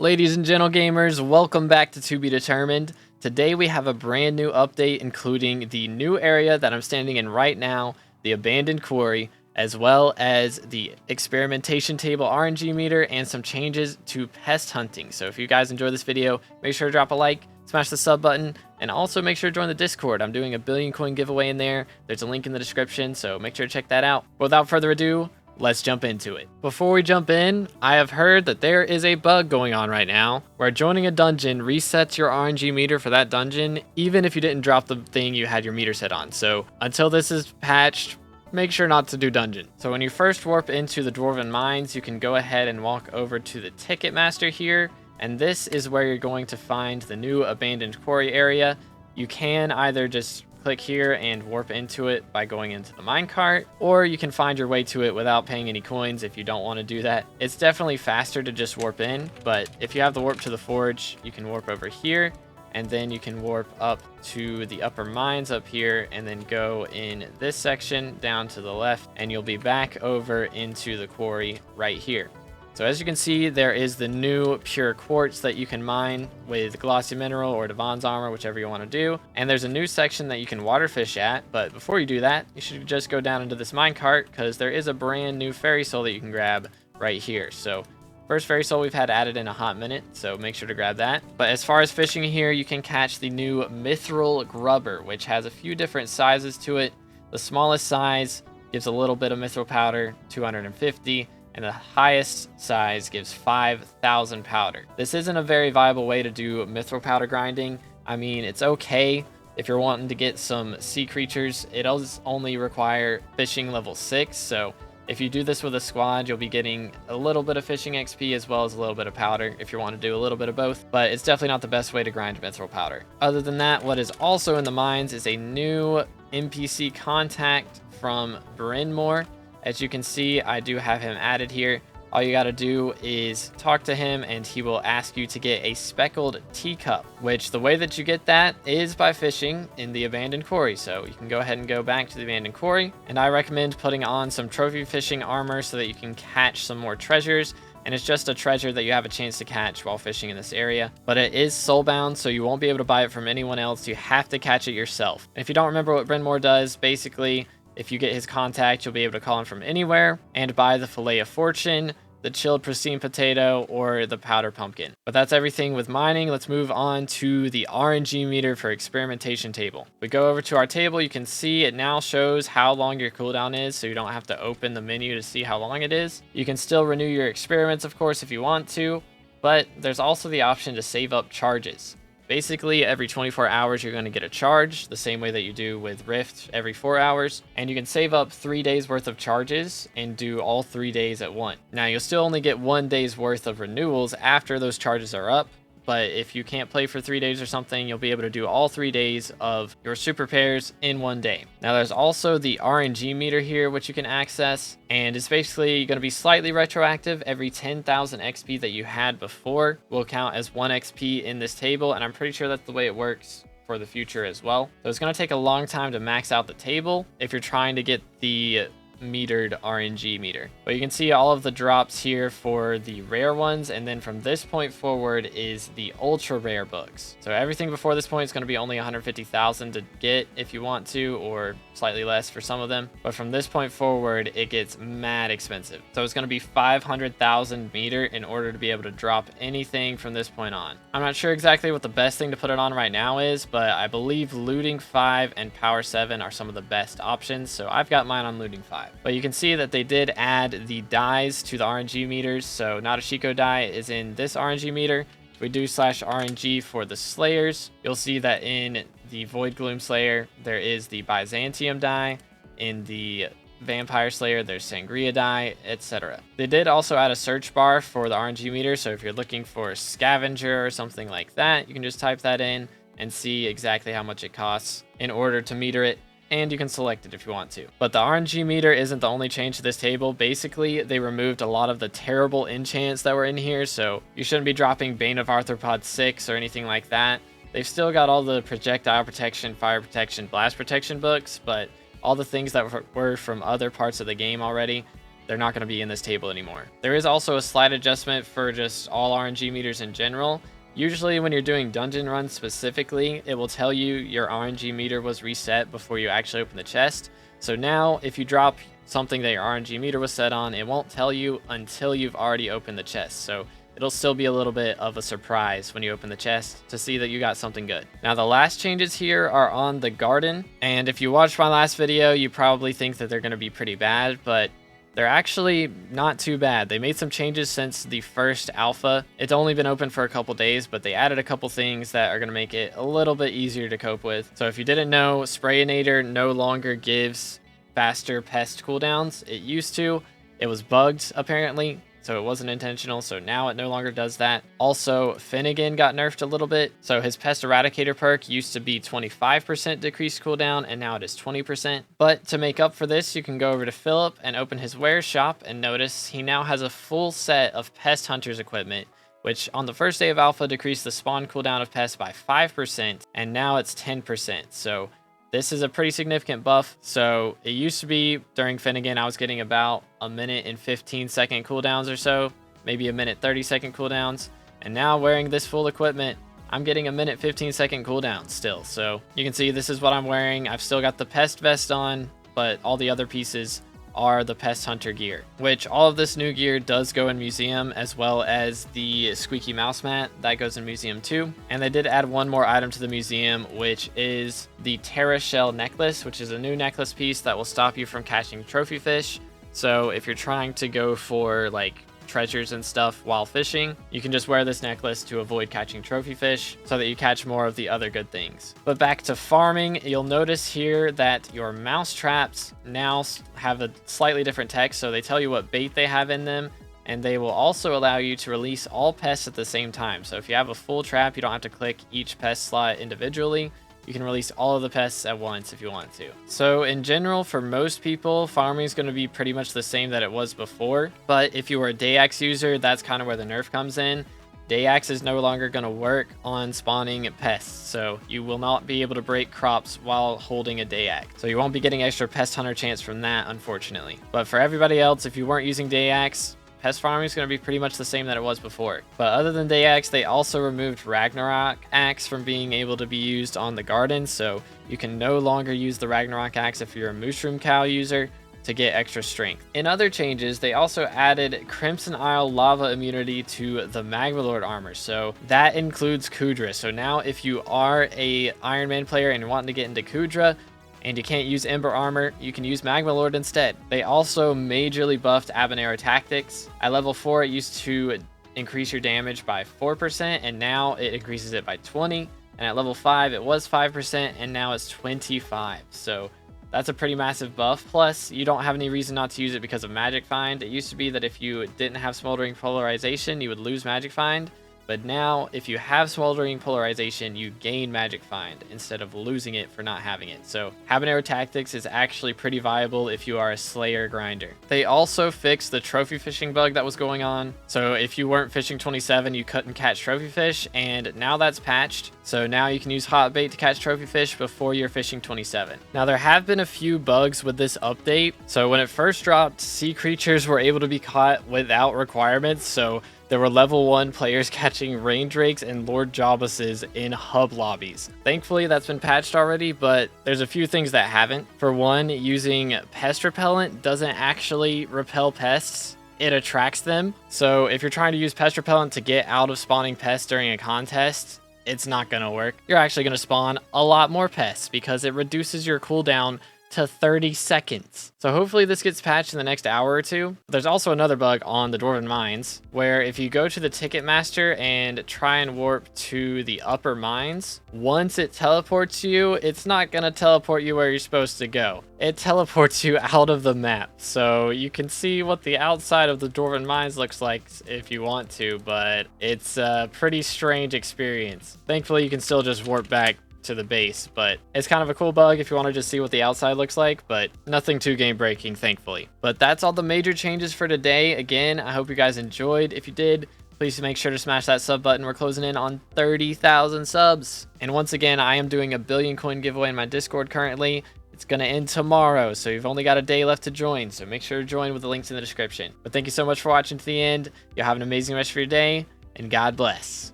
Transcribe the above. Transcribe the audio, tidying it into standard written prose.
Ladies and gentle gamers, welcome back to Be Determined. Today we have a brand new update including the new area that I'm standing in right now, the abandoned quarry, as well as the experimentation table RNG meter and some changes to pest hunting. So if you guys enjoy this video, make sure to drop a like, smash the sub button, and also make sure to join the Discord. I'm doing a 1 billion coin giveaway in there. There's a link in the description, so make sure to check that out. Without further ado, let's jump into it. Before we jump in, I have heard that there is a bug going on right now where joining a dungeon resets your RNG meter for that dungeon, even if you didn't drop the thing you had your meter set on. So until this is patched, make sure not to do dungeon. So when you first warp into the Dwarven Mines, you can go ahead and walk over to the Ticket Master here, and this is where you're going to find the new abandoned quarry area. You can either just click here and warp into it by going into the minecart, or you can find your way to it without paying any coins if you don't want to do that. It's definitely faster to just warp in, but if you have the warp to the forge, you can warp over here, and then you can warp up to the upper mines up here, and then go in this section down to the left, and you'll be back over into the quarry right here. So as you can see, there is the new pure quartz that you can mine with glossy mineral or Devon's armor, whichever you want to do. And there's a new section that you can water fish at, but before you do that, you should just go down into this minecart because there is a brand new fairy soul that you can grab right here. So first fairy soul we've had added in a hot minute, so make sure to grab that. But as far as fishing here, you can catch the new mithril grubber, which has a few different sizes to it. The smallest size gives a little bit of mithril powder, 250. And the highest size gives 5,000 powder. This isn't a very viable way to do mithril powder grinding. I mean, it's okay if you're wanting to get some sea creatures. It does only require fishing level 6, so if you do this with a squad, you'll be getting a little bit of fishing XP as well as a little bit of powder if you want to do a little bit of both, but it's definitely not the best way to grind mithril powder. Other than that, what is also in the mines is a new NPC contact from Brynmore. As you can see, I do have him added here. All you got to do is talk to him and he will ask you to get a speckled teacup, which the way that you get that is by fishing in the abandoned quarry. So you can go ahead and go back to the abandoned quarry, and I recommend putting on some trophy fishing armor so that you can catch some more treasures. And it's just a treasure that you have a chance to catch while fishing in this area, but it is soulbound, so you won't be able to buy it from anyone else. You have to catch it yourself. And if you don't remember what Brynmore does, basically if you get his contact, you'll be able to call him from anywhere and buy the fillet of fortune, the chilled pristine potato, or the powder pumpkin. But that's everything with mining. Let's move on to the RNG meter for experimentation table. We go over to our table. You can see it now shows how long your cooldown is, so you don't have to open the menu to see how long it is. You can still renew your experiments, of course, if you want to, but there's also the option to save up charges. Basically, every 24 hours, you're going to get a charge, the same way that you do with Rift every 4 hours. And you can save up 3 days worth of charges and do all 3 days at once. Now, you'll still only get 1 day's worth of renewals after those charges are up. But if you can't play for 3 days or something, you'll be able to do all 3 days of your super pairs in 1 day. Now, there's also the RNG meter here, which you can access. And it's basically going to be slightly retroactive. Every 10,000 XP that you had before will count as 1 XP in this table. And I'm pretty sure that's the way it works for the future as well. So it's going to take a long time to max out the table if you're trying to get the metered RNG meter. But you can see all of the drops here for the rare ones, and then from this point forward is the ultra rare books. So everything before this point is going to be only 150,000 to get if you want to, or slightly less for some of them. But from this point forward, it gets mad expensive. So it's going to be 500,000 meter in order to be able to drop anything from this point on. I'm not sure exactly what the best thing to put it on right now is, but I believe looting 5 and power 7 are some of the best options. So I've got mine on looting 5. But you can see that they did add the dyes to the RNG meters. So Nadeshiko dye is in this RNG meter. If we do /RNG for the Slayers, you'll see that in the Void Gloom Slayer, there is the Byzantium dye. In the Vampire Slayer, there's Sangria dye, etc. They did also add a search bar for the RNG meter. So if you're looking for a scavenger or something like that, you can just type that in and see exactly how much it costs in order to meter it. And you can select it if you want to. But the RNG meter isn't the only change to this table. Basically, they removed a lot of the terrible enchants that were in here, so you shouldn't be dropping Bane of Arthropod 6 or anything like that. They've still got all the projectile protection, fire protection, blast protection books, but all the things that were from other parts of the game already, they're not going to be in this table anymore. There is also a slight adjustment for just all RNG meters in general. Usually when you're doing dungeon runs specifically, it will tell you your RNG meter was reset before you actually open the chest. So now if you drop something that your RNG meter was set on, it won't tell you until you've already opened the chest. So it'll still be a little bit of a surprise when you open the chest to see that you got something good. Now the last changes here are on the garden, and if you watched my last video, you probably think that they're going to be pretty bad, but they're actually not too bad. They made some changes since the first alpha. It's only been open for a couple days, but they added a couple things that are going to make it a little bit easier to cope with. So if you didn't know, Sprayinator no longer gives faster pest cooldowns. It used to. It was bugged apparently, so it wasn't intentional, so now it no longer does that. Also, Finnegan got nerfed a little bit, so his Pest Eradicator perk used to be 25% decreased cooldown, and now it is 20%. But to make up for this, you can go over to Philip and open his wares shop, and notice he now has a full set of Pest Hunter's equipment, which on the first day of Alpha decreased the spawn cooldown of Pest by 5%, and now it's 10%. So this is a pretty significant buff. So it used to be during Finnegan, I was getting about a minute and 15-second cooldowns or so, maybe a minute 30-second cooldowns. And now wearing this full equipment, I'm getting a minute 15-second cooldown still. So you can see this is what I'm wearing. I've still got the Pest vest on, but all the other pieces are the Pest Hunter gear, which all of this new gear does go in museum, as well as the squeaky mouse mat that goes in museum too. And they did add one more item to the museum, which is the Terra Shell necklace, which is a new necklace piece that will stop you from catching trophy fish. So if you're trying to go for like treasures and stuff while fishing, you can just wear this necklace to avoid catching trophy fish so that you catch more of the other good things. But back to farming, you'll notice here that your mouse traps now have a slightly different text, so they tell you what bait they have in them, and they will also allow you to release all pests at the same time. So if you have a full trap, you don't have to click each pest slot individually. You can release all of the pests at once if you want to. So in general, for most people, farming is going to be pretty much the same that it was before. But if you are a Dayax user, that's kind of where the nerf comes in. Dayax is no longer going to work on spawning pests. So you will not be able to break crops while holding a Dayax. So you won't be getting extra pest hunter chance from that, unfortunately. But for everybody else, if you weren't using Dayax, pest farming is going to be pretty much the same that it was before. But other than Dayax, they also removed Ragnarok Axe from being able to be used on the garden. So you can no longer use the Ragnarok Axe if you're a Mushroom Cow user to get extra strength. In other changes, they also added Crimson Isle Lava immunity to the Magma Lord armor. So that includes Kudra. So now if you are a Iron Man player and you're wanting to get into Kudra, and you can't use Ember Armor, you can use Magma Lord instead. They also majorly buffed Habanero Tactics. At level 4, it used to increase your damage by 4%, and now it increases it by 20. And at level 5, it was 5%, and now it's 25. So that's a pretty massive buff. Plus, you don't have any reason not to use it because of Magic Find. It used to be that if you didn't have Smoldering Polarization, you would lose Magic Find. But now, if you have Smoldering Polarization, you gain Magic Find instead of losing it for not having it. So Habanero Tactics is actually pretty viable if you are a Slayer grinder. They also fixed the trophy fishing bug that was going on. So if you weren't fishing 27, you couldn't catch trophy fish, and now that's patched. So now you can use hot bait to catch trophy fish before you're fishing 27. Now there have been a few bugs with this update. So when it first dropped, sea creatures were able to be caught without requirements. So there were level 1 players catching rain drakes and Lord Jobuses in hub lobbies. Thankfully, that's been patched already, but there's a few things that haven't. For one, using pest repellent doesn't actually repel pests. It attracts them. So if you're trying to use pest repellent to get out of spawning pests during a contest, it's not going to work. You're actually going to spawn a lot more pests because it reduces your cooldown to 30 seconds. So hopefully this gets patched in the next hour or two. There's also another bug on the Dwarven Mines where if you go to the Ticketmaster and try and warp to the upper mines, once it teleports you, it's not gonna teleport you where you're supposed to go. It teleports you out of the map. So you can see what the outside of the Dwarven Mines looks like if you want to, but it's a pretty strange experience. Thankfully, you can still just warp back to the base, but it's kind of a cool bug if you want to just see what the outside looks like, but nothing too game breaking, thankfully. But that's all the major changes for today. Again, I hope you guys enjoyed. If you did, please make sure to smash that sub button. We're closing in on 30,000 subs. And once again, I am doing a 1 billion coin giveaway in my Discord currently. It's going to end tomorrow, so you've only got a day left to join, so make sure to join with the links in the description. But thank you so much for watching to the end. You'll have an amazing rest of your day, and God bless.